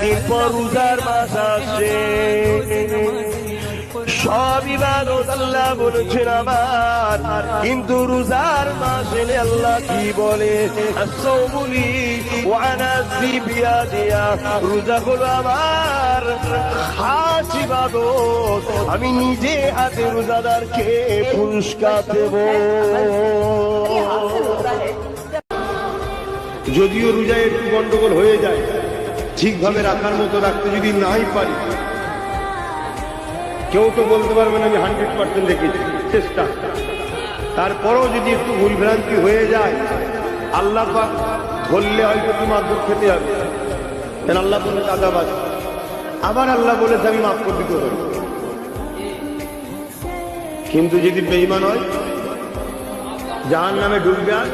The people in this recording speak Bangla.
কয়েকদিন পর রোজার মাস আসছে, সব ইবাদত আল্লাহ বলেছেন আমার, কিন্তু রোজার মাস এলে আল্লাহ কি বলে? আস-সাওমুলি ওয়া আনা যিবিয়াদিয়া, রোজা হলো আমার খাস ইবাদত, আমি নিজে হাতে রোজাদারকে পুরস্কার দেব। যদিও রোজায় একটু গন্ডগোল হয়ে যায়, ঠিকভাবে রাখার মতো রাখতে যদি নাই পারি, কেউ তো বলতে পারবে না আমি 100% রেখেছি, চেষ্টা। তারপরেও যদি একটু ভুলভ্রান্তি হয়ে যায়, আল্লাহ পাক বললে হয়তো তোমার দুঃখ খেতে হবে, কেন আল্লাহ বলে দাদাবাজ, আবার আল্লাহ বলেছে আমি মাফ করে দিতে পারি। কিন্তু যদি বেঈমান হয়, জাহান্নামে ডুববে, আর